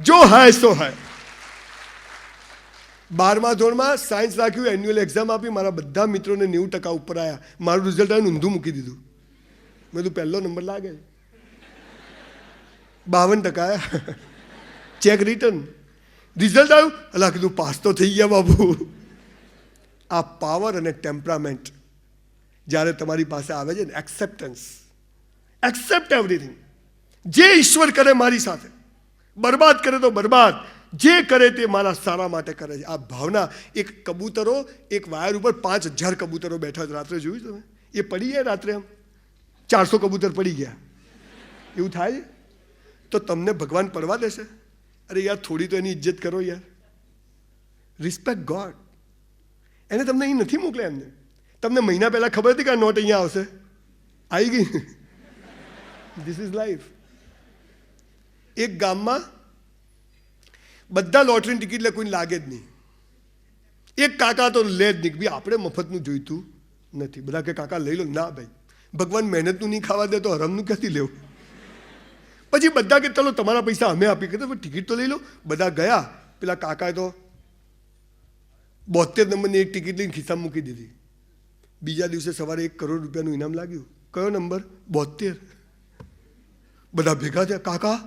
જો હૈ સો હૈ. 12મા ધોરણમાં સાયન્સ રાખ્યું, એન્યુઅલ એક્ઝામ આપી, મારા બધા મિત્રોને 90% ઉપર આવ્યા. મારું રિઝલ્ટ આવીને ઊંધું મૂકી દીધું. મેં કીધું પહેલો નંબર લાગે, 52% આવ્યા. ચેક રિટર્ન, રિઝલ્ટ આવ્યું, અલા કીધું પાસ તો થઈ ગયા બાબુ. આ પાવર અને ટેમ્પરામેન્ટ જ્યારે તમારી પાસે આવે છે ને, એક્સેપ્ટન્સ, એક્સેપ્ટ એવરીથિંગ. જે ઈશ્વર કરે મારી સાથે, બરબાદ કરે તો બરબાદ, જે કરે તે મારા સારા માટે કરે છે. આ ભાવના. એક કબૂતરો એક વાયર ઉપર 5000 કબૂતરો બેઠા છે. રાત્રે જોયું તમે? એ પડી ગયા રાત્રે, આમ 400 કબૂતર પડી ગયા. એવું થાય છે? તો તમને ભગવાન પડવા દેશે? અરે યાર, થોડી તો એની ઇજ્જત કરો યાર. Respect God. એને તમને અહીં નથી મોકલ્યા. એમને તમને મહિના પહેલા ખબર હતી કે આ નોટ અહીંયા આવશે, આવી ગઈ. This is life. એક ગામમાં બધા લોટરીની ટિકિટ લે, કોઈને લાગે જ નહીં. એક કાકા તો લે જ નહીં, ભાઈ આપણે મફતનું જોઈતું નથી. બધા કે કાકા લઈ લો. ના ભાઈ, ભગવાન મહેનતનું નહીં ખાવા દે તો હરામનું ક્યાંથી લેવું? પછી બધા કે ચલો તમારા પૈસા અમે આપી, કે ટિકિટ તો લઈ લો. બધા ગયા. પેલા કાકાએ તો 72 નંબરની એક ટિકિટ લઈને ખિસ્સામાં મૂકી દીધી. બીજા દિવસે સવારે 1 કરોડ રૂપિયાનું ઇનામ લાગ્યું. કયો નંબર? 72. બધા ભેગા થયા. કાકા,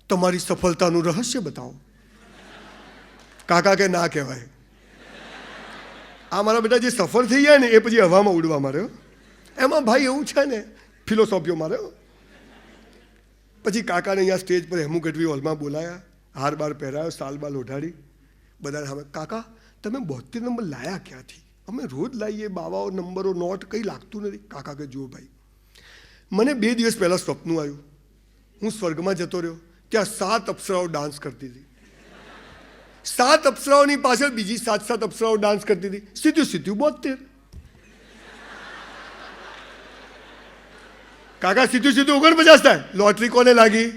તમારી સફળતાનું રહસ્ય બતાવો. કાકા કે ના કહેવાય. આ મારા બેટા જે સફળ થઈ જાય ને, એ પછી હવામાં ઉડવા માર્યો. એમાં ભાઈ એવું છે ને, ફિલોસોફીઓ માર્યો. પછી કાકાને અહીંયા સ્ટેજ પર હેમુ ગઢવી હોલમાં બોલાયા, હાર બાર પહેરાયો, સાલ બાલ ઓઢાડી. બધાને સામે, કાકા તમે 72 નંબર લાયા ક્યાંથી? અમે રોજ લાવીએ બાવાઓ, નંબરો, નોટ, કંઈ લાગતું નથી. કાકા કે જુઓ ભાઈ, મને 2 દિવસ પહેલાં સ્વપ્ન આવ્યું. હું સ્વર્ગમાં જતો રહ્યો, ત્યાં 7 અપ્સરાઓ ડાન્સ કરતી હતી. 7 અપ્સરાઓની પાછળ બીજી 7 અપ્સરાઓ ડાન્સ કરતી હતી. સીધું 72. કાકા સીધું 49 થાય. લોટરી કોને લાગી?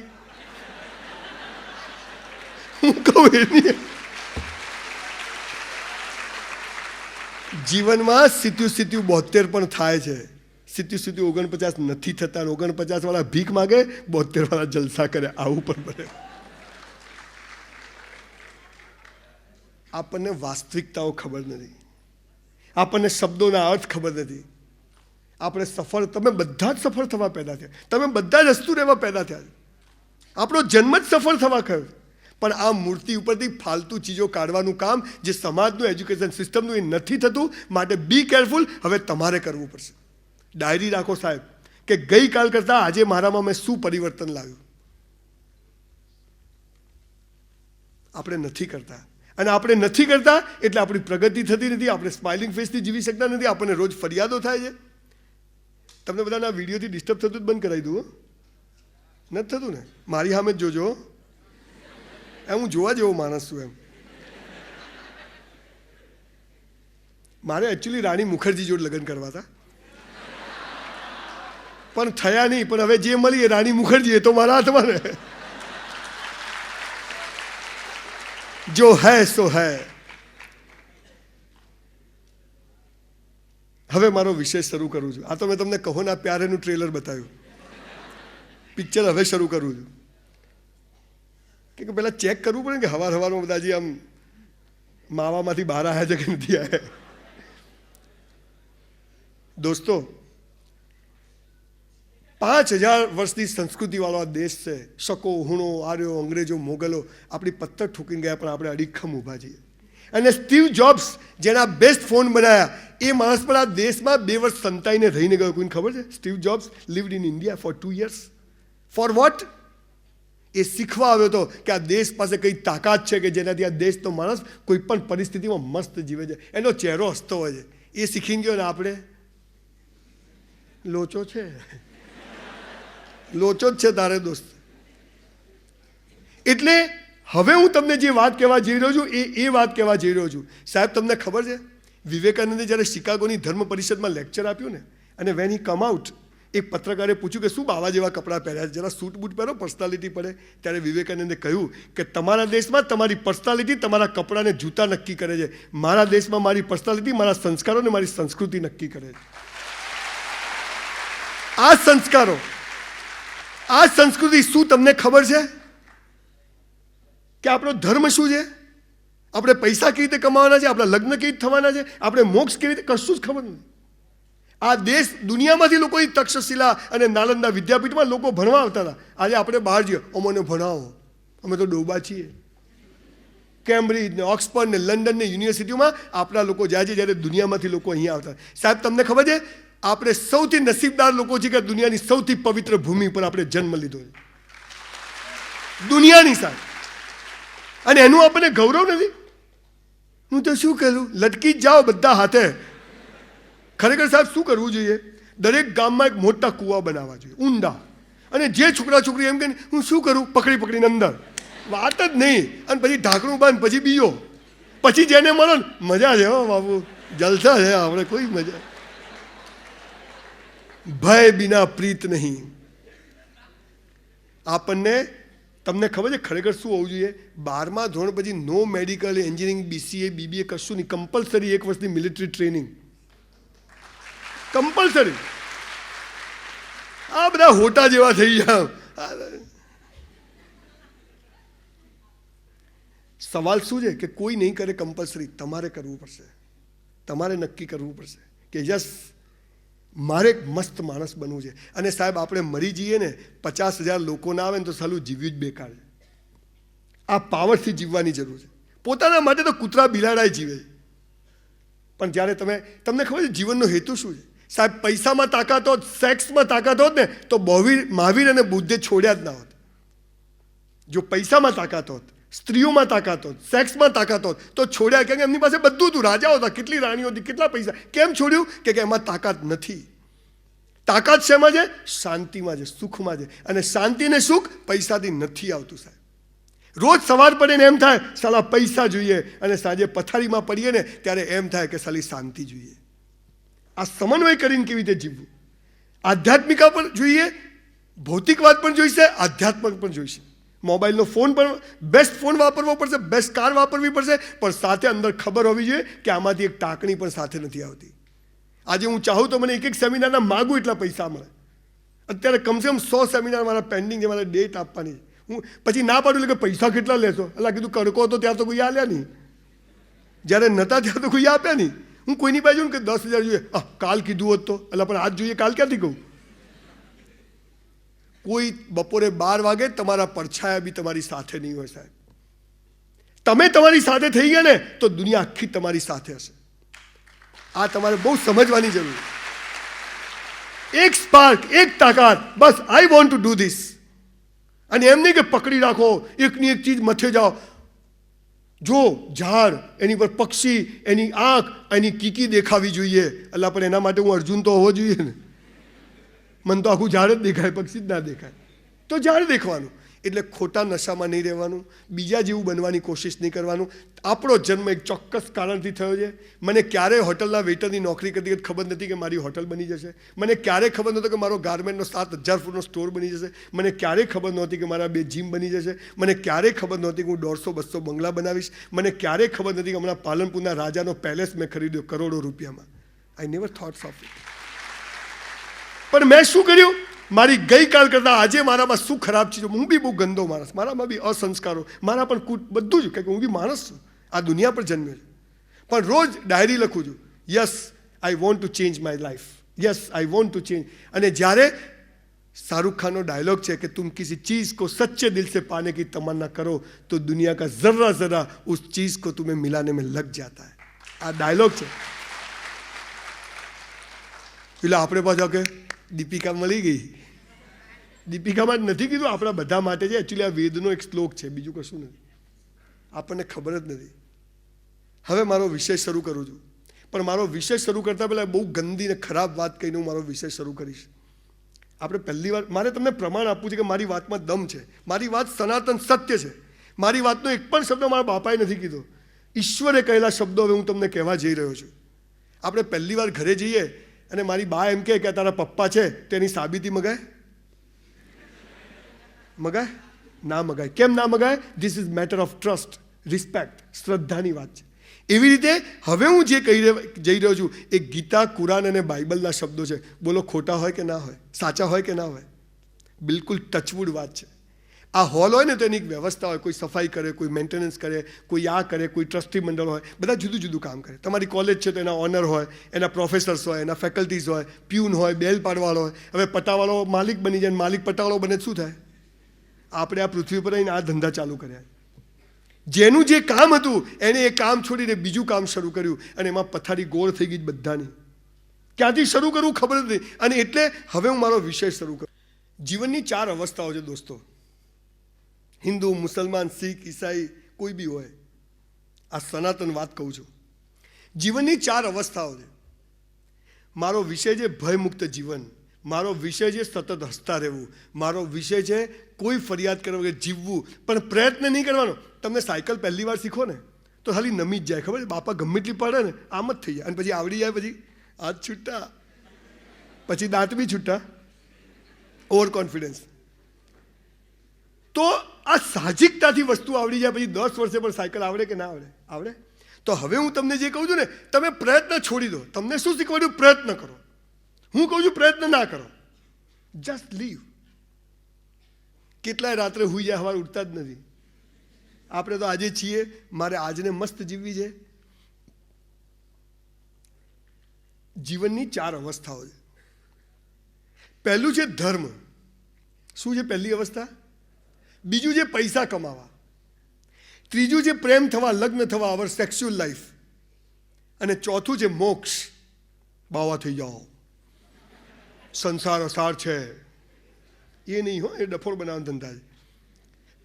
હું કહું એની જીવનમાં સીધું 72 પણ થાય છે. સીધું 49 નથી થતા. 49 વાળા ભીખ માગે, 72 વાળા જલસા કરે. આવું પણ બને. આપણને વાસ્તવિકતાઓ ખબર નથી, આપણને શબ્દોના અર્થ ખબર નથી. આપણે સફળ, તમે બધા જ સફળ થવા પેદા થયા, તમે બધા જ હસતું રહેવા પેદા થયા. આપણો જન્મ જ સફળ થવા થયો. પણ આ મૂર્તિ ઉપરથી ફાલતુ ચીજો કાઢવાનું કામ જે સમાજનું, એજ્યુકેશન સિસ્ટમનું, એ નથી થતું. માટે બી કેરફુલ. હવે તમારે કરવું પડશે. ડાયરી રાખો સાહેબ, કે ગઈકાલ કરતાં આજે મારામાં મેં શું પરિવર્તન લાવ્યું. આપણે નથી કરતા, અને આપણે નથી કરતા એટલે આપણી પ્રગતિ થતી નથી. આપણે સ્માઇલિંગ ફેસથી જીવી શકતા નથી. આપણને રોજ ફરિયાદો થાય છે. તમને બધાના વિડીયોથી ડિસ્ટર્બ થતું જ બંધ કરાવી દઉં? નથી થતું ને? મારી સામે જ જોજો. એમ હું જોવા જેવો માણસ છું. એમ મારે એકચ્યુઅલી રાણી મુખર્જી જોડે લગ્ન કરવા હતા, પણ થયા નહીં. પણ હવે જે મળી એ રાણી મુખર્જી, એ તો મારા હાથમાં ને. જો હૈ સો હૈ. હવે મારો વિષય શરૂ કરું છું. આ તો મેં તમને કહો ના પ્યારેનું ટ્રેલર બતાવ્યું. પિક્ચર હવે શરૂ કરું છું. કે પહેલાં ચેક કરવું પડે કે હવારમાં બધા જે આમ માવામાંથી બહાર આવ્યા છે કે નથી આવ્યા. દોસ્તો, 5000 વર્ષની સંસ્કૃતિવાળો આ દેશ છે. શકો, હુણો, આર્યો, અંગ્રેજો, મોગલો આપણી પથ્થર ઠોકીને ગયા, પણ આપણે અડીખમ ઊભા છીએ. અને સ્ટીવ જોબ્સ, જેના બેસ્ટ ફોન બનાવ્યા, એ માણસ પણ આ દેશમાં 2 વર્ષ સંતાઈને રહીને ગયો. કોઈને ખબર છે? Steve Jobs lived in India for 2 years. For what? એ શીખવા આવ્યો હતો કે આ દેશ પાસે કઈ તાકાત છે કે જેનાથી આ દેશનો માણસ કોઈ પણ પરિસ્થિતિમાં મસ્ત જીવે છે. એનો ચહેરો હસતો હોય છે. એ શીખીને ગયો ને આપણે લોચો છે. લોચો જ છે તારે દોસ્ત. એટલે હવે હું તમને જે વાત કહેવા જઈ રહ્યો છું એ વાત કહેવા જઈ રહ્યો છું. સાહેબ, તમને ખબર છે વિવેકાનંદે જ્યારે શિકાગોની ધર્મ પરિષદમાં લેક્ચર આપ્યું ને, અને વેન હી કમ આઉટ, એક પત્રકારે પૂછ્યું કે શું બાવા જેવા કપડાં પહેર્યા છે, જરા સૂટ બૂટ પહેરો, પર્સનાલિટી પડે. ત્યારે વિવેકાનંદે કહ્યું કે તમારા દેશમાં તમારી પર્સનાલિટી તમારા કપડાને જૂતા નક્કી કરે છે. મારા દેશમાં મારી પર્સનાલિટી મારા સંસ્કારો અને મારી સંસ્કૃતિ નક્કી કરે છે. આ સંસ્કારો, આ સંસ્કૃતિ શું તમને ખબર છે? કે આપણો ધર્મ શું છે, આપણે પૈસા કેવી રીતે કમાવાના છે, આપણા લગ્ન કેવી રીતે થવાના છે, આપણે મોક્ષ કેવી રીતે, કશું જ ખબર નથી. આ દેશ દુનિયામાંથી લોકો તક્ષશિલા અને નાલંદા વિદ્યાપીઠમાં લોકો ભણવા આવતા હતા. આજે આપણે બહાર જઈએ, અમને ભણાવો, અમે તો ડોબા છીએ. કેમ્બ્રિજ ને ઓક્સફર્ડ ને લંડન ને યુનિવર્સિટીઓમાં આપણા લોકો જાય છે, જ્યારે દુનિયામાંથી લોકો અહીંયા આવતા. સાહેબ તમને ખબર છે, આપણે સૌથી નસીબદાર લોકો છે કે દુનિયાની સૌથી પવિત્ર ભૂમિ પર આપણે જન્મ લીધો છે, દુનિયાની સાહેબ. અને એનું આપણને ગૌરવ નથી. હું તો શું કરું, લટકી જ જાઓ બધા હાથે. ખરેખર સાહેબ શું કરવું જોઈએ, દરેક ગામમાં એક મોટા કૂવા બનાવવા જોઈએ, ઊંડા. અને જે છોકરા છોકરી એમ કે હું શું કરું, પકડી પકડીને અંદર, વાત જ નહીં. અને પછી ઢાંકણું બાંધ, પછી બીજો, પછી જેને મળો ને મજા છે. હો બાબુ, જલસા છે આપણે, કોઈ મજા. ભય બિના પ્રીત નહીં. આપણને, તમને ખબર છે ખરેખર શું હોવું જોઈએ, 12મા ધોરણ પછી નો મેડિકલ, એન્જિનિયરિંગ, BCA, BBA કશું નહીં, કમ્પલસરી 1 વર્ષની મિલિટરી ટ્રેનિંગ, કમ્પલસરી. આ બધા હોટા જેવા થઈ ગયા. સવાલ શું છે કે કોઈ નહીં કરે કમ્પલસરી, તમારે કરવું પડશે, તમારે નક્કી કરવું પડશે કે યસ મારે એક મસ્ત માણસ બનવું છે. અને સાહેબ આપણે મરી જઈએ ને, 50,000 લોકો ના આવે ને તો સાલું જીવ્યું જ બેકાર છે. આ પાવરથી જીવવાની જરૂર છે. પોતાના માટે તો કૂતરા બિલાડા જીવે છે, પણ જ્યારે તમને ખબર છે જીવનનો હેતુ શું છે સાહેબ? પૈસામાં તાકાત હોત, સેક્સમાં તાકાત હોત ને તો મહાવીર અને બુદ્ધે છોડ્યા જ ના હોત. જો પૈસામાં તાકાત હોત, સ્ત્રીઓમાં તાકાત હોત, સેક્સમાં તાકાત હોત તો છોડ્યા. કેમ કે એમની પાસે બધું હતું, રાજાઓ હતા, કેટલી રાણીઓ હતી, કેટલા પૈસા. કેમ છોડ્યું? કે એમાં તાકાત નથી. તાકાત શેમાં છે? શાંતિમાં છે, સુખમાં છે. અને શાંતિ ને સુખ પૈસાથી નથી આવતું સાહેબ. રોજ સવાર પડે ને એમ થાય સાલા પૈસા જોઈએ, અને સાંજે પથારીમાં પડીએ ને ત્યારે એમ થાય કે સાલી શાંતિ જોઈએ. આ સમન્વય કરીને કેવી રીતે જીવવું? આધ્યાત્મિકા પણ જોઈએ, ભૌતિકવાદ પણ જોઈશે, આધ્યાત્મિક પણ જોઈશે. મોબાઈલનો ફોન પણ બેસ્ટ ફોન વાપરવો પડશે, બેસ્ટ કાર વાપરવી પડશે, પણ સાથે અંદર ખબર હોવી જોઈએ કે આમાંથી એક ટાંકણી પણ સાથે નથી આવતી. આજે હું ચાહું તો મને એક સેમિનારના માગું એટલા પૈસા મળે. અત્યારે કમસે કમ 100 સેમિનાર મારા પેન્ડિંગ છે, મારે ડેટ આપવાની. હું પછી ના પાડું એટલે કે પૈસા કેટલા લેશો? એટલે કીધું કડકો હતો ત્યાં તો કોઈ આલ્યા નહીં, જ્યારે નહોતા ત્યાં તો કોઈ આપ્યા નહીં. હું કોઈની બાજુ કે 10,000 જોઈએ, કાલ કીધું હોત તો, એટલે પણ આજ જોઈએ, કાલ ક્યાંથી કહું? કોઈ બપોરે 12 વાગે તમારા પડછાયા બી તમારી સાથે નહીં હોય સાહેબ. તમે તમારી સાથે થઈ ગયા ને તો દુનિયા આખી તમારી સાથે હશે. આ તમારે બહુ સમજવાની જરૂર. એક સ્પાર્ક, એક તાકાત, બસ I want to do this. અને એમ નહીં કે પકડી રાખો, એકની એક ચીજ મથે જાઓ. જો ઝાડ, એની પર પક્ષી, એની આંખ, એની કીકી દેખાવી જોઈએ. એટલે પણ એના માટે હું અર્જુન તો હોવો જોઈએ ને. મને તો આખું ઝાડ જ દેખાય, પક્ષી જ ના દેખાય. તો ઝાડ દેખવાનું. એટલે ખોટા નશામાં નહીં રહેવાનું, બીજા જેવું બનવાની કોશિશ નહીં કરવાનું. આપણો જન્મ એક ચોક્કસ કારણથી થયો છે. મને ક્યારેય હોટલના વેઇટરની નોકરી કરતી ખબર નથી કે મારી હોટલ બની જશે. મને ક્યારેય ખબર નહોતો કે મારો ગાર્મેન્ટનો 7,000 ફૂટનો સ્ટોર બની જશે. મને ક્યારેય ખબર નહોતી કે મારા 2 જીમ બની જશે. મને ક્યારેય ખબર નહોતી કે હું 150-200 બંગલા બનાવીશ. મને ક્યારેય ખબર નથી કે હમણાં પાલનપુરના રાજાનો પેલેસ મેં ખરીદ્યો કરોડો રૂપિયામાં. I never thoughts of it. પણ મેં શું કર્યું? મારી ગઈકાલ કરતાં આજે મારામાં શું ખરાબ છે? હું બી બહુ ગંદો માણસ, મારામાં બી અસંસ્કારો, મારા પણ બધું જ, કારણ કે હું બી માણસ છું, આ દુનિયા પર જન્મ્યો છું. પણ રોજ ડાયરી લખું છું, yes I want to change my life, yes I want to change. અને જ્યારે શાહરુખ ખાનનો ડાયલોગ છે કે તુમ કિસી ચીज़ को सच्चे दिल से पाने की तमन्ना करो तो दुनिया का जर्रा जर्रा उस चीज़ को तुम्हें मिलाने में लग जाता है. આ ડાયલોગ છે. એટલે આપણે પાછા કે દીપિકા મળી ગઈ. દીપિકામાં જ નથી કીધું, આપણા બધા માટે છે. એકચ્યુઅલી આ વેદનો એક શ્લોક છે, બીજું કશું નથી. આપણને ખબર જ નથી. હવે મારો વિષય શરૂ કરું છું, પણ મારો વિષય શરૂ કરતાં પહેલાં બહુ ગંદી ને ખરાબ વાત કહીને હું મારો વિષય શરૂ કરીશ. આપણે પહેલી વાર મારે તમને પ્રમાણ આપવું છે કે મારી વાતમાં દમ છે, મારી વાત સનાતન સત્ય છે. મારી વાતનો એક પણ શબ્દ મારા બાપાએ નથી કીધો. ઈશ્વરે કહેલા શબ્દો હવે હું તમને કહેવા જઈ રહ્યો છું. આપણે પહેલી વાર ઘરે જઈએ અને મારી બા એમ કહે કે તારા પપ્પા છે તેની સાબિતી મગાય? મગાય? ના મગાય. કેમ ના મગાય? This is matter of trust, respect, શ્રદ્ધાની વાત છે. એવી રીતે હવે હું જે જઈ રહ્યો છું એ ગીતા, કુરાન અને બાઇબલના શબ્દો છે. બોલો ખોટા હોય કે ના હોય, સાચા હોય કે ના હોય? બિલકુલ ટચવુડ વાત છે. આ હોલ હોય ને તો એની એક વ્યવસ્થા હોય, કોઈ સફાઈ કરે, કોઈ મેન્ટેનન્સ કરે, કોઈ આ કરે, કોઈ ટ્રસ્ટી મંડળ હોય, બધા જુદું જુદું કામ કરે. તમારી કોલેજ છે તો એના ઓનર હોય, એના પ્રોફેસર્સ હોય, એના ફેકલ્ટીઝ હોય, પ્યુન હોય, બેલ પાડવાળો હોય. હવે પટાવાળો માલિક બની જાય, માલિક પટાવાળો બને, શું થાય? આપણે આ પૃથ્વી પર આવીને આ ધંધા ચાલુ કર્યા. જેનું જે કામ હતું એણે એ કામ છોડીને બીજું કામ શરૂ કર્યું અને એમાં પથારી ગોળ થઈ ગઈ બધાની. ક્યાંથી શરૂ કરવું ખબર જ નહીં. અને એટલે હવે હું મારો વિષય શરૂ કરું. જીવનની 4 અવસ્થાઓ છે દોસ્તો. હિન્દુ, મુસલમાન, શીખ, ઈસાઈ, કોઈ બી હોય, આ સનાતન વાત કહું છું. જીવનની 4 અવસ્થાઓ છે. મારો વિષય છે ભયમુક્ત જીવન. મારો વિષય છે સતત હસતા રહેવું. મારો વિષય છે કોઈ ફરિયાદ કરવા વગર જીવવું, પણ પ્રયત્ન નહીં કરવાનો. તમને સાયકલ પહેલી વાર શીખો ને તો ખાલી નમી જ જાય, ખબર છે? બાપા ગમે એટલી પડે ને આમ જ થઈ જાય, અને પછી આવડી જાય, પછી હાથ છૂટા, પછી દાંત બી છૂટા, ઓવર કોન્ફિડન્સ. તો આ સાહજિકતાથી વસ્તુ આવડી જાય પછી 10 વર્ષે પણ સાયકલ આવડે કે ના આવડે? આવડે. તો હવે હું તમને જે કહું છું ને, તમે પ્રયત્ન છોડી દો. તમને શું શીખવાડ્યું? પ્રયત્ન કરો. હું કહું છું પ્રયત્ન ના કરો, જસ્ટ લીવ. કેટલાય રાત્રે હુઈ જાય, સવારે ઉઠતા જ નથી. આપણે તો આજે છીએ, મારે આજને મસ્ત જીવવી છે. જીવનની 4 અવસ્થાઓ છે. પહેલું છે ધર્મ. શું છે પહેલી અવસ્થા? બીજું છે પૈસા કમાવા. ત્રીજું છે પ્રેમ થવા, લગ્ન થવા, અવર સેક્સ્યુઅલ લાઈફ. અને ચોથું છે મોક્ષ. બાવા થઈ જાઓ, સંસાર અસાર છે. એ નહીં હો, એ ડફોળ બનાવવાનો ધંધા છે.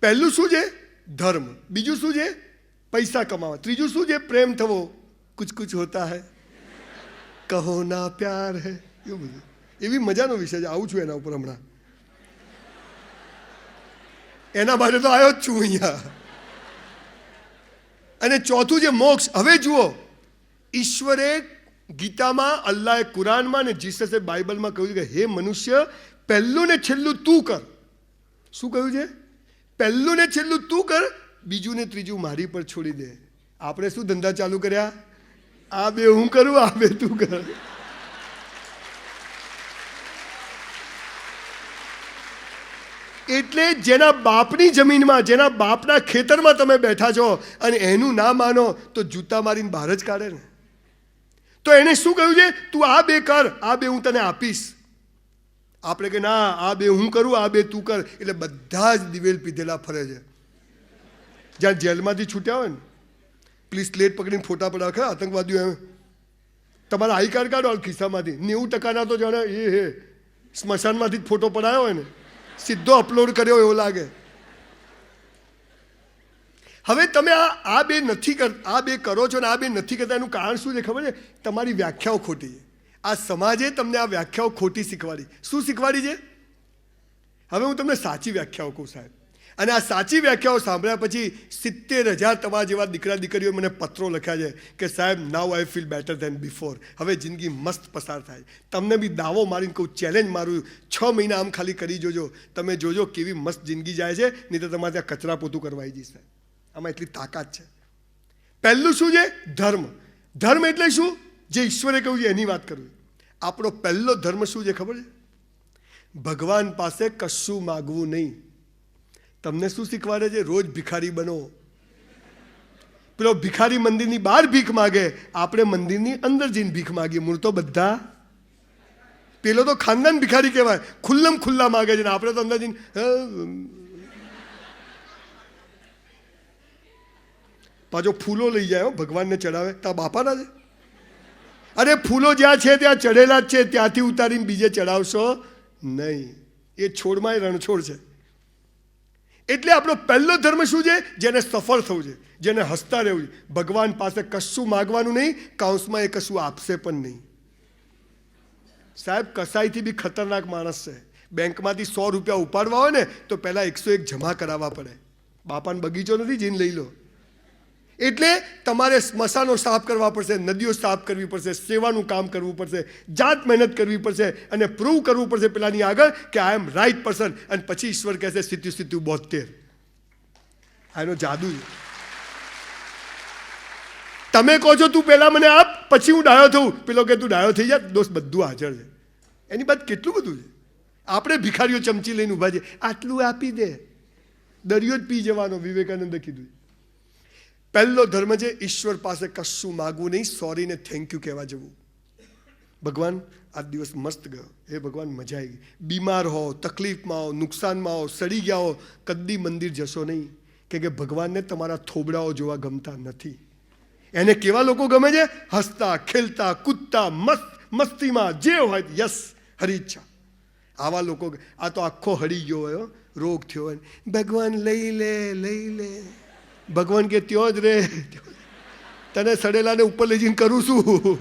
પહેલું શું છે? ધર્મ. બીજું શું છે? પૈસા કમાવા. ત્રીજું શું છે? પ્રેમ થવો. કુછ કુછ હોતા હૈ, કહો ના પ્યાર હૈ. એવું બધું. એવી મજાનો વિષય છે. આવું છું એના ઉપર હમણાં. એના માટે તો આવ્યો જ છું અહીંયા. અને ચોથું છે મોક્ષ. હવે જુઓ, ઈશ્વરે ગીતામાં, અલ્લાહે કુરાનમાં અને જીસસે બાઇબલમાં કહ્યું કે હે મનુષ્ય, પહેલું ને છેલ્લું તું કર. શું કહ્યું છે? પહેલું ને છેલ્લું તું કર, બીજું ને ત્રીજું મારી પર છોડી દે. આપણે શું ધંધા ચાલુ કર્યા? આ બે હું કરું, આ બે તું કર. એટલે જેના બાપની જમીનમાં, જેના બાપના ખેતરમાં તમે બેઠા છો અને એનું ના માનો તો જૂતા મારીને બહાર જ કાઢે ને. તો એને શું કહ્યું છે? તું આ બે કર, આ બે હું તને આપીશ. આપણે કે ના, આ બે હું કરું, આ બે તું કર. એટલે બધા જ દિવેલ પીધેલા ફરે છે. જ્યાં જેલમાંથી છૂટ્યા હોય ને, પ્લીઝ સ્લેટ પકડીને ફોટા પડાવે. ખરા આતંકવાદીઓ એમ તમારા આઈ કાર્ડ કાઢો ખિસ્સામાંથી, 90% તો જાણે એ સ્મશાનમાંથી જ ફોટો પડાયો હોય ને, સીધો અપલોડ કર્યો એવો લાગે. હવે તમે આ બે નથી આ બે કરો છો ને આ બે નથી કરતા, એનું કારણ શું છે ખબર છે? તમારી વ્યાખ્યાઓ ખોટી છે. આ સમાજે તમને આ વ્યાખ્યાઓ ખોટી શીખવાડી. શું શીખવાડી છે? હવે હું તમને સાચી વ્યાખ્યાઓ કહું સાહેબ. અને આ સાચી વ્યાખ્યાઓ સાંભળ્યા પછી 70,000 તમારા જેવા દીકરા દીકરીઓ મને પત્રો લખ્યા છે કે સાહેબ, now I feel better than before. હવે જિંદગી મસ્ત પસાર થાય. તમને બી દાવો મારીને કહું, ચેલેન્જ મારું, 6 મહિના આમ ખાલી કરી જોજો, તમે જોજો કેવી મસ્ત જિંદગી જાય છે. નહીં તો તમારે ત્યાં કચરા પોતું કરવાઈ જશે. આમાં એટલી તાકાત છે. પહેલું શું છે? ધર્મ. ધર્મ એટલે શું? જે ઈશ્વરે કહ્યું છે એની વાત કરવી. આપણો પહેલો ધર્મ શું છે ખબર છે? ભગવાન પાસે કશું માગવું નહીં. તમને શું શીખવાડે છે? રોજ ભિખારી બનો. પેલો ભિખારી મંદિરની બહાર ભીખ માગે, આપણે મંદિરની અંદર જઈને ભીખ માગીએ. મૂળ તો બધા, પેલો તો ખાનદાન ભિખારી કહેવાય, ખુલ્લમ ખુલ્લા માગે છે ને આપણે તો અંદર જઈને પાછો ફૂલો લઈ જાય ભગવાનને ચડાવે. તા બાપાના છે? અરે ફૂલો જ્યાં છે ત્યાં ચડેલા જ છે, ત્યાંથી ઉતારીને બીજે ચડાવશો નહીં. એ છોડમાં એ રણછોડ છે. એટલે આપણો પહેલો ધર્મ શું છે? જેને સફળ થવું છે, જેને હસતા રહેવું છે. ભગવાન પાસે કશું માગવાનું નહીં, કાઉન્સમાં એ કશું આપશે પણ નહીં. સાહેબ, કસાઈથી બી ખતરનાક માણસ છે. બેંકમાંથી 100 રૂપિયા ઉપાડવા હોય ને તો પહેલાં 101 જમા કરાવવા પડે. બાપાનો બગીચો નથી, જઈને લઈ લો. એટલે તમારે સ્મશાનો સાફ કરવા પડશે, નદીઓ સાફ કરવી પડશે, સેવાનું કામ કરવું પડશે, જાત મહેનત કરવી પડશે અને પ્રૂવ કરવું પડશે પેલાની આગળ કે આઈ એમ રાઈટ પર્સન. અને પછી ઈશ્વર કહેશે સીધું 72. આનો જાદુ છે. તમે કહો છો તું પહેલા મને આપ, પછી હું ડાયો થઉં. પેલો કે તું ડાયો થઈ જા. દોસ્ત, બધું હાજર છે. એની બાદ કેટલું બધું છે. આપણે ભિખારીઓ ચમચી લઈને ઊભા છે, આટલું આપી દે. દરિયો જ પી જવાનો. વિવેકાનંદે કીધું. પહેલો ધર્મ છે ઈશ્વર પાસે કશું માગવું નહીં, સોરી ને થેન્ક યુ કહેવા જવું. ભગવાન આ દિવસ મસ્ત ગયો, હે ભગવાન મજા આવી ગઈ. બીમાર હો, તકલીફમાં હો, નુકસાનમાં હો, સડી ગયા હો, કદી મંદિર જશો નહીં, કે ભગવાનને તમારા થોબડાઓ જોવા ગમતા નથી. એને કેવા લોકો ગમે છે? હસતા, ખેલતા, કૂદતા, મસ્તીમાં જે હોય યસ હરી ઈચ્છા. આવા લોકો. આ તો આખો હળી ગયો હોય, રોગ થયો હોય, ભગવાન લઈ લે લઈ લે. ભગવાન કે ત્યો જ રે, તને સડેલાને ઉપર લઈ જઈને કરું છું.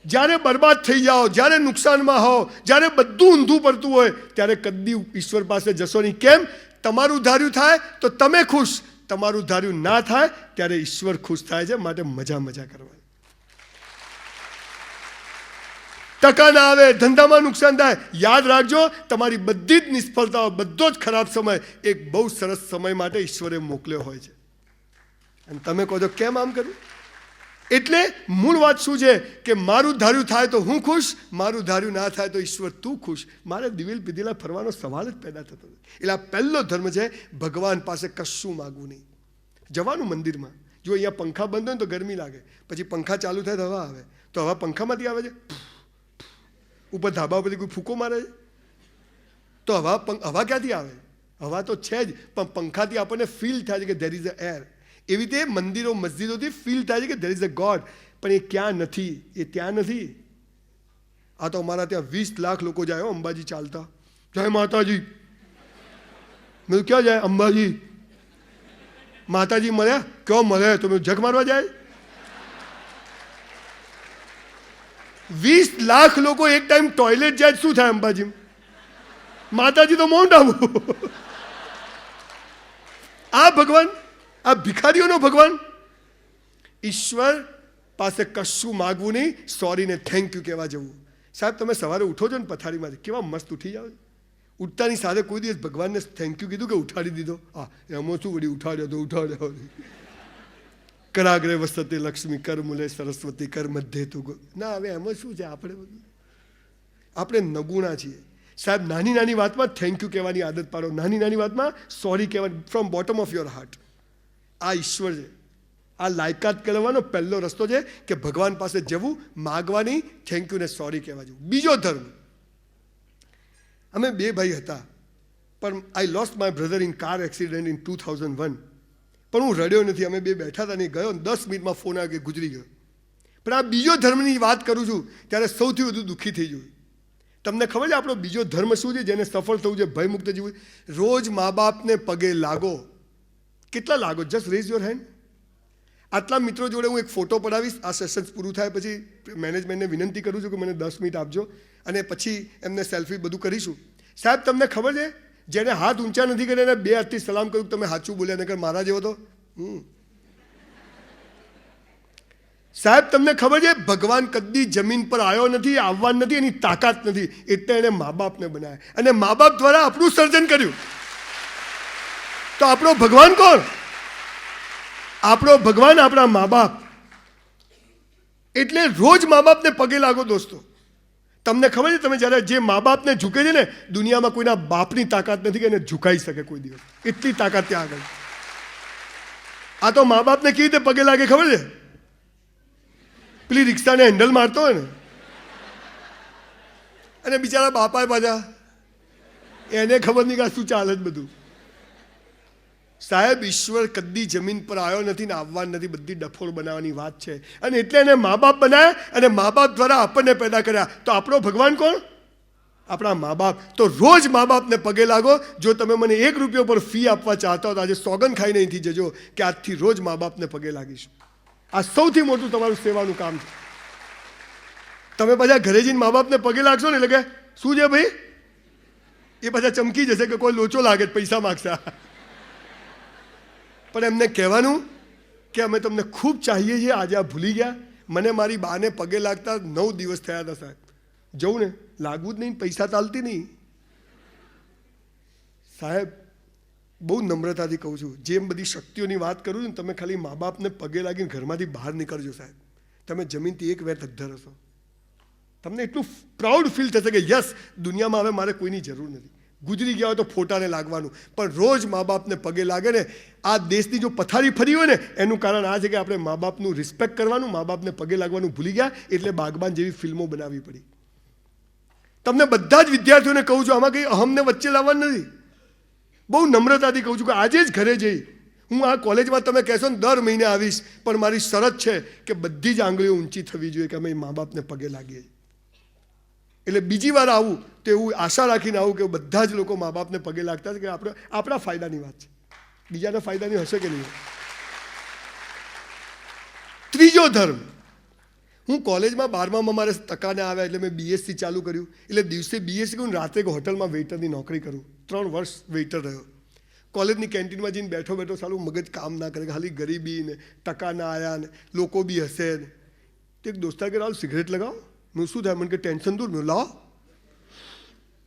જ્યારે બરબાદ થઈ જાઓ, જ્યારે નુકસાનમાં હો, જ્યારે બધું ઊંધું પડતું હોય, ત્યારે કદી ઈશ્વર પાસે જશો નહીં. કેમ? તમારું ધાર્યું થાય તો તમે ખુશ, તમારું ધાર્યું ના થાય ત્યારે ઈશ્વર ખુશ થાય છે. માટે મજા મજા કરવાની. ટકા ના આવે, ધંધામાં નુકસાન થાય, યાદ રાખજો તમારી બધી જ નિષ્ફળતાઓ, બધો જ ખરાબ સમય એક બહુ સરસ સમય માટે ઈશ્વરે મોકલ્યો હોય છે. અને તમે કહો છો કેમ આમ કર્યું? એટલે મૂળ વાત શું છે કે મારું ધાર્યું થાય તો હું ખુશ, મારું ધાર્યું ના થાય તો ઈશ્વર તું ખુશ. મારે દિવેલ પીધેલા ફરવાનો સવાલ જ પેદા થતો નથી. એટલે આ પહેલો ધર્મ છે, ભગવાન પાસે કશું માગવું નહીં. જવાનું મંદિરમાં. જો અહીંયા પંખા બંધ હોય ને તો ગરમી લાગે, પછી પંખા ચાલુ થાય તો હવા આવે, તો હવા પંખામાંથી આવે છે. ઉપર ધાબા ઉપરથી કોઈ ફૂંકો મારે છે તો હવા ક્યાંથી આવે? હવા તો છે જ, પણ પંખાથી આપણને ફીલ થાય છે કે ધેર ઇઝ અ એર. એવી રીતે મંદિરો મસ્જિદોથી ફીલ થાય છે કે ધેર ઇઝ અ ગોડ, પણ એ ક્યાં નથી, એ ત્યાં નથી. આ તો અમારા ત્યાં 20 લાખ લોકો જાય અંબાજી ચાલતા, જય માતાજી. મેં ક્યાં જાય? અંબાજી. માતાજી મળ્યા? ક્યાં મળે? તો મેં જગ મારવા જાય. 20 લાખ લોકો એક ટાઈમ ટોયલેટ જાય શું થાય અંબાજી? માતાજી તો માઉન્ટ આબુ. આ ભગવાન, આ ભિખારીઓનો ભગવાન. ઈશ્વર પાસે કશું માગવું નહીં, સોરી ને થેન્ક યુ કહેવા જવું. સાહેબ તમે સવારે ઉઠો છો ને પથારીમાંથી, કેવા મસ્ત ઉઠી જાઓ. ઉઠતાની સાથે કોઈ દિવસ ભગવાનને થેન્ક યુ કીધું કે ઉઠાડી દીધો? હા, એમાં શું વળી ઉઠાડ્યો તો ઉઠાડ્યો. કરાગ્રે વસતે લક્ષ્મી, કર મૂલે સરસ્વતી, કર મધ્યે તું. ના, હવે એમાં શું છે? આપણે નગુણા છીએ સાહેબ. નાની નાની વાતમાં થેન્ક યુ કહેવાની આદત પાડો, નાની નાની વાતમાં સોરી કહેવાની, from bottom of your heart. આ ઈશ્વર છે. આ લાયકાત કરવાનો પહેલો રસ્તો છે કે ભગવાન પાસે જવું, માગવાની, થેન્ક યુ ને સોરી કહેવા જવું. બીજો ધર્મ, અમે 2 ભાઈ હતા, પણ I lost my brother in car accident in 2001. પણ હું રડ્યો નથી. અમે 2 બેઠા હતા ને ગયો, 10 મિનિટમાં ફોન આવ્યો કે ગુજરી ગયો. પણ આ બીજો ધર્મની વાત કરું છું ત્યારે સૌથી વધુ દુઃખી થઈ ગયું. તમને ખબર છે આપણો બીજો ધર્મ શું છે જેને સફળ થવું છે, ભયમુક્ત જીવવું? રોજ મા બાપને પગે લાગો. કેટલા લાગો? Just rays your hand. આટલા મિત્રો જોડે હું એક ફોટો પડાવીશ. આ સેશન પૂરું થાય પછી મેનેજમેન્ટને વિનંતી કરું છું કે મને 10 મિનિટ આપજો, અને પછી એમને સેલ્ફી બધું કરીશું. સાહેબ તમને ખબર છે જેને હાથ ઊંચા નથી કર્યા એને 2 હાથથી સલામ કર્યું, તમે સાચું બોલ્યા, નકર મારા જેવો તો. સાહેબ તમને ખબર છે ભગવાન કદી જમીન પર આવ્યો નથી, આવવાનું નથી, એની તાકાત નથી, એટલે એને મા બાપને બનાવ્યા, અને મા બાપ દ્વારા આપણું સર્જન કર્યું. તો આપણો ભગવાન કોણ? આપણો ભગવાન આપણા મા બાપ. એટલે રોજ મા બાપને પગે લાગો દોસ્તો. તમને ખબર છે તમે જ્યારે જે મા બાપને ઝૂકે છે ને, દુનિયામાં કોઈના બાપની તાકાત નથી કે એને ઝુકાઈ શકે કોઈ દિવસ. એટલી તાકાત ત્યાં આગળ. આ તો મા બાપને કેવી રીતે પગે લાગે ખબર છે? પેલી રિક્ષાને હેન્ડલ મારતો હોય ને, અને બિચારા બાપા પાછા એને ખબર નહીં કે શું ચાલે જ બધું. સાહેબ ઈશ્વર કદી જમીન પર આવ્યો નથી ને આવવાનું નથી, બધી ડફોળ બનાવવાની વાત છે. અને એટલે એને મા બાપ બનાવ્યા, અને મા બાપ દ્વારા આપણને પેદા કર્યા. તો આપણો ભગવાન કોણ? આપણા મા બાપ. તો રોજ મા બાપને પગે લાગો. જો તમે મને 1 રૂપિયો પર ફી આપવા ચાહતા હો તો આજે સોગન ખાઈને અહીંથી જજો કે આજથી રોજ મા બાપને પગે લાગીશું. આ સૌથી મોટું તમારું સેવાનું કામ છે. તમે પાછા ઘરે જઈને મા બાપને પગે લાગશો ને એટલે કે શું છે ભાઈ, એ પાછા ચમકી જશે કે કોઈ લોચો લાગે પૈસા માગશે. પણ એમને કહેવાનું કે અમે તમને ખૂબ ચાહીએ છીએ, આજે આ ભૂલી ગયા. મને મારી બાને પગે લાગતા 9 દિવસ થયા હતા સાહેબ. જવું ને લાગવું જ નહીં, પૈસા ચાલતી નહીં. સાહેબ બહુ નમ્રતાથી કહું છું, જેમ બધી શક્તિઓની વાત કરું છું ને, તમે ખાલી મા બાપને પગે લાગીને ઘરમાંથી બહાર નીકળજો સાહેબ. તમે જમીનથી 1 વેર અદ્ધર હશો. તમને એટલું પ્રાઉડ ફીલ થશે કે યસ, દુનિયામાં હવે મારે કોઈની જરૂર નથી. ગુજરી ગયા હોય તો ફોટાને લાગવાનું, પણ રોજ મા બાપને પગે લાગે ને. આ દેશની જો પથારી ફરી હોય ને એનું કારણ આ છે કે આપણે મા બાપનું રિસ્પેક્ટ કરવાનું, મા બાપને પગે લાગવાનું ભૂલી ગયા, એટલે બાગબાન જેવી ફિલ્મો બનાવવી પડી. તમને બધા જ વિદ્યાર્થીઓને કહું છું, આમાં કંઈ અહમને વચ્ચે લાવવાનું નથી. બહુ નમ્રતાથી કહું છું કે આજે જ ઘરે જઈ હું આ કોલેજમાં તમે કહેશો ને દર મહિને આવીશ, પણ મારી શરત છે કે બધી જ આંગળીઓ ઊંચી થવી જોઈએ કે અમે મા બાપને પગે લાગીએ. એટલે બીજી વાર આવું તો એવું આશા રાખીને આવું કે બધા જ લોકો મા બાપને પગે લાગતા છે, કે આપણા ફાયદાની વાત છે, બીજાના ફાયદાની હશે કે નહીં. ત્રીજો ધર્મ, હું કોલેજમાં 12મામાં મારે ટકાને આવ્યા એટલે મેં બીએસસી ચાલુ કર્યું. એટલે દિવસે બીએસસી કરું, રાત્રે હોટલમાં વેઇટરની નોકરી કરું. 3 વર્ષ વેઇટર રહ્યો. કોલેજની કેન્ટીનમાં જઈને બેઠો બેઠો સારું મગજ કામ ના કરે, ખાલી ગરીબી ને ટકા ના આવ્યા ને લોકો બી હશે ને. તો એક દોસ્તાર કે રાહુલ સિગરેટ લગાવો. મેં શું થાય? મને કે ટેન્શન દૂર. મેં લાવો.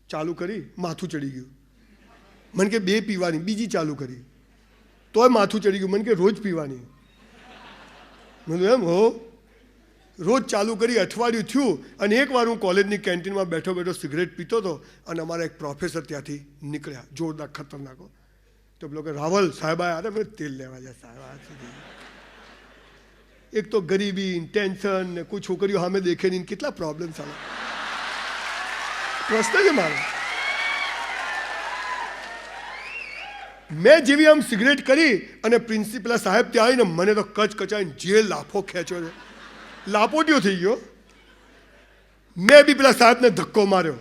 ચાલુ કરી, માથું ચડી ગયું. મને કે 2 પીવાની, બીજી ચાલુ કરી તોય માથું ચડી ગયું. મને કે રોજ પીવાની. મેં એમ હો. રોજ ચાલુ કરી, અઠવાડિયું થયું અને એકવાર હું કોલેજની કેન્ટીનમાં બેઠો બેઠો સિગરેટ પીતો હતો અને અમારા એક પ્રોફેસર ત્યાંથી નીકળ્યા, જોરદાર ખતરનાકો. તો પેલો કે રાવલ સાહેબ આયા, મેં તેલ લેવા જાય સાહેબ. એક તો ગરીબી, ટેન્શન ને કોઈ છોકરીઓ સામે દેખે નહીં, કેટલા પ્રોબ્લેમ ચાલે. પ્રશ્ન છે મારો. મેં જેવી આમ સિગરેટ કરી અને પ્રિન્સિપલ સાહેબ ત્યાં આવીને મને તો કચ કચાઈને જે લાફો ખેંચ્યો છે, લાપોટીઓ થઈ ગયો. મેં બી પેલા સાહેબને ધક્કો માર્યો.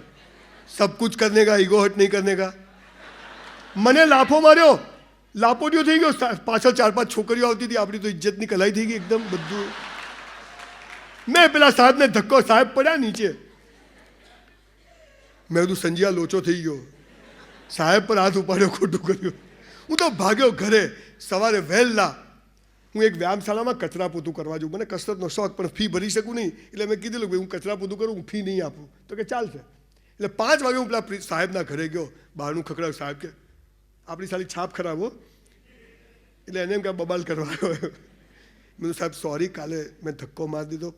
સબ કુછ કરને કા, ઈગો હટ નહીં કરને કા. મને લાફો માર્યો, લાપોટીઓ થઈ ગયો. પાછળ 4-5 છોકરીઓ આવતી હતી, આપણી તો ઇજ્જતની કલાઈ થઈ ગઈ એકદમ બધું. મેં પેલા સાહેબને ધક્કો, સાહેબ પડ્યા નીચે. મેં કીધું સંજ્યા લોચો થઈ ગયો. સાહેબ પર હાથ ઉપાડ્યો, ખોટું કર્યું. હું તો ભાગ્યો ઘરે. સવારે વહેલા હું એક વ્યાયામશાળામાં કચરા પોતું કરવા જાઉં. મને કસરતનો શોખ, પણ ફી ભરી શકું નહીં. એટલે મેં કીધેલું કે હું કચરા પોતું કરું, હું ફી નહીં આપું. તો કે ચાલશે. એટલે 5 વાગે હું પેલા સાહેબના ઘરે ગયો. બહારનું ખખડાવ્યું. સાહેબ કે આપણી સારી છાપ ખરાબ હો. એટલે એને એમ કે બબાલ કરવા આવ્યો. મેં સાહેબ સોરી, કાલે મેં ધક્કો મારી દીધો.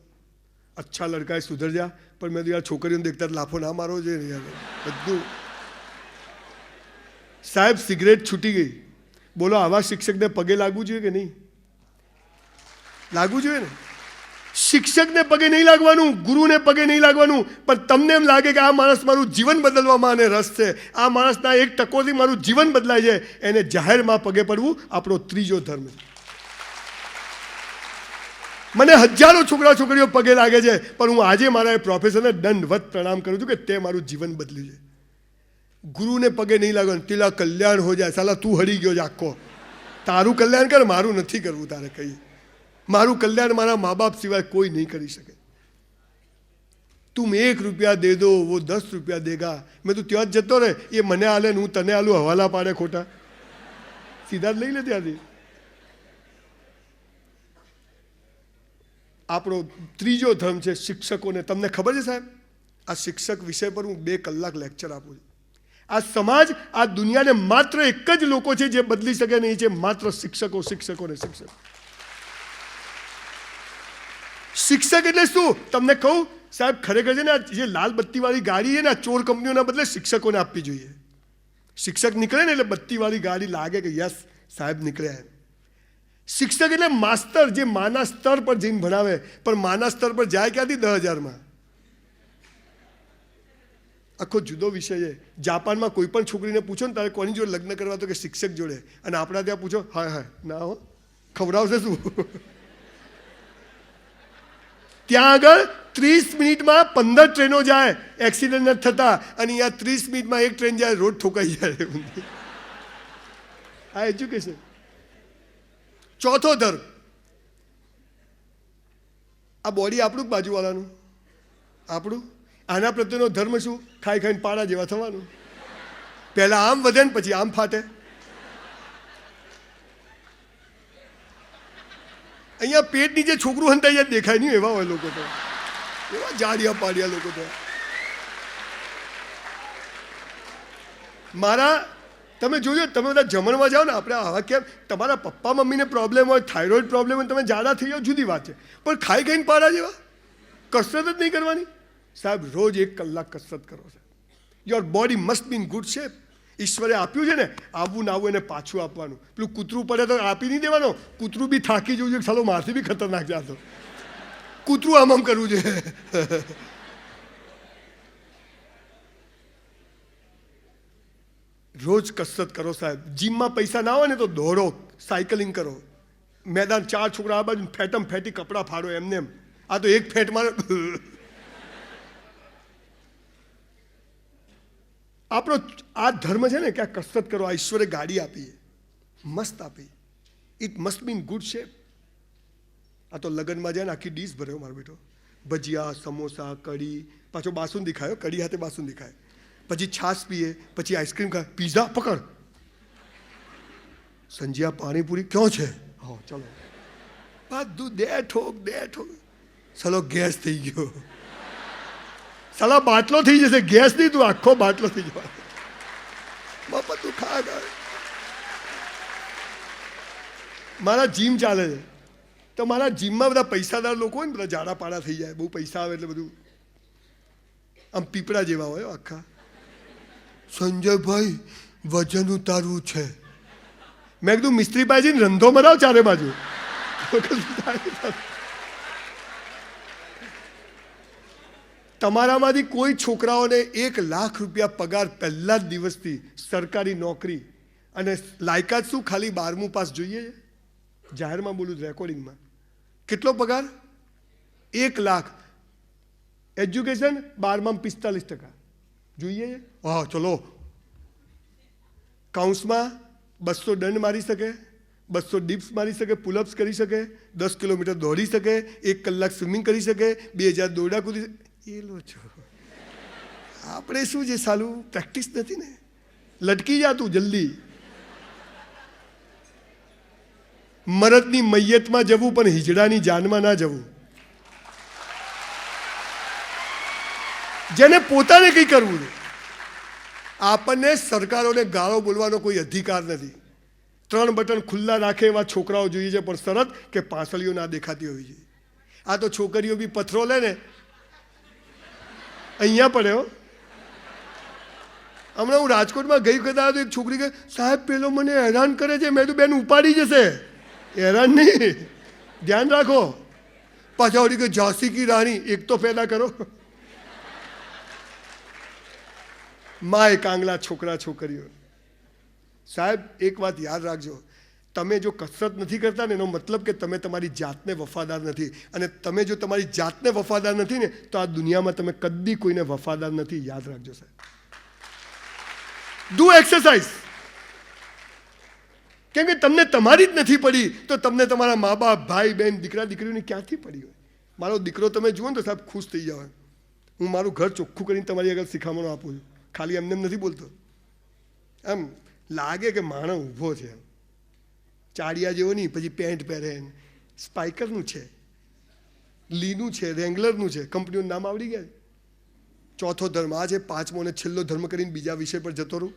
અચ્છા લડકા સુધર જા. પણ મેં યાર છોકરીઓને દેખતા લાફો ના મારવો જોઈએ યાર બધું. સાહેબ સિગરેટ છૂટી ગઈ. બોલો આવા શિક્ષકને પગે લાગવું જોઈએ કે નહીં? લાગવું જોઈએ ને. શિક્ષકને પગે નહીં લાગવાનું, ગુરુને પગે નહીં લાગવાનું, પણ તમને એમ લાગે કે આ માણસ મારું જીવન બદલવામાં અને રસ છે, આ માણસના 1% મારું જીવન બદલાય છે, એને જાહેરમાં પગે પડવું આપણો ત્રીજો ધર્મ છે. મને હજારો છોકરા છોકરીઓ પગે લાગે છે, પણ હું આજે મારા પ્રોફેસરને દંડવત પ્રણામ કરું છું કે તે મારું જીવન બદલ્યું છે. ગુરુને પગે નહીં લાગવાનું. તેલા કલ્યાણ હો જાય. સાલા તું હરી ગયો છે આખો. તારું કલ્યાણ કર, મારું નથી કરવું. તારે કહીએ મારું કલ્યાણ મારા મા બાપ સિવાય કોઈ નહીં કરી શકે. તુમ 1 રૂપિયા દે દો, વો 10 રૂપિયા દેગા. મેં તું ત્યાં જ જતો રહે, એ મને આલે ને હું તને આલું, હવાલા પાડે ખોટા. સીધા જ લઈ લે ત્યાંથી. આપણો ત્રીજો ધર્મ છે શિક્ષકોને. તમને ખબર છે સાહેબ, આ શિક્ષક વિષય પર હું 2 કલાક લેક્ચર આપું છું. આ સમાજ, આ દુનિયાને માત્ર એક જ લોકો છે જે બદલી શકે નહીં, છે માત્ર શિક્ષકો, શિક્ષકો ને શિક્ષકો. શિક્ષક એટલે શું તમને કહું સાહેબ, ખરેખર છે ને જે લાલ બત્તીવાળી ગાડી છે ને, આ ચોર કંપનીઓના બદલે શિક્ષકોને આપવી જોઈએ. શિક્ષક નીકળે ને એટલે બત્તીવાળી ગાડી લાગે કે યસ સાહેબ નીકળ્યા. શિક્ષક એટલે માસ્તર, જે માના સ્તર પર જઈને ભણાવે. પણ માના સ્તર પર જાય ક્યાંથી? 10,000માં. આખો જુદો વિષય છે. જાપાનમાં કોઈ પણ છોકરીને પૂછો ને તારે કોની જોડે લગ્ન કરવા, તો કે શિક્ષક જોડે. અને આપણા ત્યાં પૂછો, હા હા ના હો, ખવડાવશે શું? ત્યાં આગળ 30 મિનિટમાં 15 ટ્રેનો જાય, એક્સિડન્ટ નથી થતા. અને અહીંયા 30 મિનિટમાં 1 ટ્રેન જાય, રોડ ઠોકાઈ જાય. આ એજ્યુકેશન. ચોથો ધર્મ, આ બોડી આપણું બાજુવાળાનું આપણું. આના પ્રત્યેનો ધર્મ શું? ખાઈ ખાઈને પાડા જેવા થવાનું. પહેલા આમ વધે ને પછી આમ ફાટે. અહીંયા પેટ નીચે છોકરું હંતાઈ જાય દેખાય નહીં એવા હોય લોકો તો. એવા જાડિયા પાડિયા લોકો તો. મારા તમે જોજો, તમે બધા જમણમાં જાઓ ને, આપણે આવા કેમ તમારા પપ્પા મમ્મીને પ્રોબ્લેમ હોય, થાઇરોઇડ પ્રોબ્લેમ હોય, તમે જાડા થઈ જાઓ જુદી વાત છે, પણ ખાઈ ખાઈને પાડા જેવા કસરત જ નહીં કરવાની. સાહેબ રોજ 1 કલાક કસરત કરો. સાહેબ your body must be in good shape. ઈશ્વરે આપ્યું છે ને, આવું ના આવું એને પાછું આપવાનું. પેલું કૂતરું પડે તો આપી નહીં દેવાનો. કૂતરું બી થાકી જવું જોઈએ, સાલો મારથી બી ખતરનાક જાતો. કૂતરું આમ કરવું જોઈએ. રોજ કસરત કરો સાહેબ. જીમમાં પૈસા ના હોય ને તો દોડો, સાયકલિંગ કરો. મેદાન 4 છોકરા આ બાજુ ફેટમ ફેટી કપડાં ફાડો એમને એમ. આ તો એક ફેટ મારે. આપણો આ ધર્મ છે ને કે આ કસરત કરો. આ ઈશ્વરે ગાડી આપી, મસ્ત આપી. It must be in good shape. આ તો લગ્નમાં જાય ને આખી ડીશ ભર્યો મારો બેટો. ભજીયા, સમોસા, કઢી, પાછો બાસુંદી ખાયો, કઢી હાથે બાસુંદી ખાય, પછી છાશ પીએ, પછી આઈસ્ક્રીમ ખાય, પીઝા પકડ. સંજ્યા પાણીપુરી ક્યાં છે? હા ચલો, બધું દે ઠોક. ચલો ગેસ થઈ ગયો. સાલા બાટલો થઈ જશે. ગેસ નહીં, તું આખો બાટલો થઈ જવા. બાપા તું ખા. મારા જીમ ચાલે છે તો મારા જીમમાં બધા પૈસાદાર લોકો હોય ને, બધા જાડા પાડા થઈ જાય, બહુ પૈસા આવે એટલે બધું આમ પીપળા જેવા હોય આખા. સંજયભાઈ વજન ઉતારવું છે. મેં કીધું મિસ્ત્રીભાઈ જઈને રંધો મરાવ ચારે બાજુ. તમારામાંથી કોઈ છોકરાઓને 1 લાખ રૂપિયા પગાર પહેલા જ દિવસથી, સરકારી નોકરી, અને લાયકાત શું ખાલી 12મું પાસ જોઈએ? જાહેરમાં બોલું, રેકોર્ડિંગમાં. કેટલો પગાર? 1 લાખ. એજ્યુકેશન 12માં 45% જોઈએ. હા ચલો. કાઉન્સમાં 200 દંડ મારી શકે, 200 ડિપ્સ મારી શકે, પુલઅપ્સ કરી શકે, 10 કિલોમીટર દોડી શકે, 1 કલાક સ્વિમિંગ કરી શકે, 2000 દોરડા કૂદી શકે. એ લો છો. આપણે શું છે સાલું, પ્રેક્ટિસ નથી ને. લટકી જા તું જલ્દી. મરદની મૈયતમાં જવું પણ હિજડાની જાનમાં ના જવું. જેને પોતાને કંઈ કરવું નહીં. આપણને સરકારોને ગાળો બોલવાનો કોઈ અધિકાર નથી. 3 બટન ખુલ્લા રાખે એવા છોકરાઓ જોઈએ છે, પણ શરત કે પાસળીઓ ના દેખાતી હોવી જોઈએ. આ તો છોકરીઓ બી પથરો લે ને, અહીંયા પડ્યો. હમણાં હું રાજકોટમાં ગઈ કદા તો એક છોકરી કહે, સાહેબ પેલો મને હેરાન કરે છે. મેં તો બેન ઉપાડી જશે. હેરાન નહીં, ધ્યાન રાખો. પાછા ઓડી કે ઝાંસી કી રાણી, એક તો પેદા કરો. માય કાંગલા છોકરા છોકરીઓ. સાહેબ એક વાત યાદ રાખજો, તમે જો કસરત નથી કરતા ને એનો મતલબ કે તમે તમારી જાતને વફાદાર નથી. અને તમે જો તમારી જાતને વફાદાર નથી ને તો આ દુનિયામાં તમે કદી કોઈને વફાદાર નથી. યાદ રાખજો સાહેબ. Do exercise. કેમ કે તમને તમારી જ નથી પડી તો તમને તમારા મા બાપ, ભાઈ બહેન, દીકરા દીકરીઓની ક્યાંથી પડી હોય? મારો દીકરો તમે જુઓ ને તો સાહેબ ખુશ થઈ જાવ. હું મારું ઘર ચોખ્ખું કરીને તમારી આગળ શિખામણો આપું છું. ખાલી એમને નથી બોલતો. એમ લાગે કે માણસ ઊભો છે. ચાડિયા જેવો નહીં, પછી પેન્ટ પહેરે, સ્પાઇકરનું છે, લીનું છે, રેંગલરનું છે, કંપનીઓનું નામ આવડી ગયા. ચોથો ધર્મ આ છે, 5મો અને છેલ્લો ધર્મ કરીને બીજા વિષય પર જતો રહું.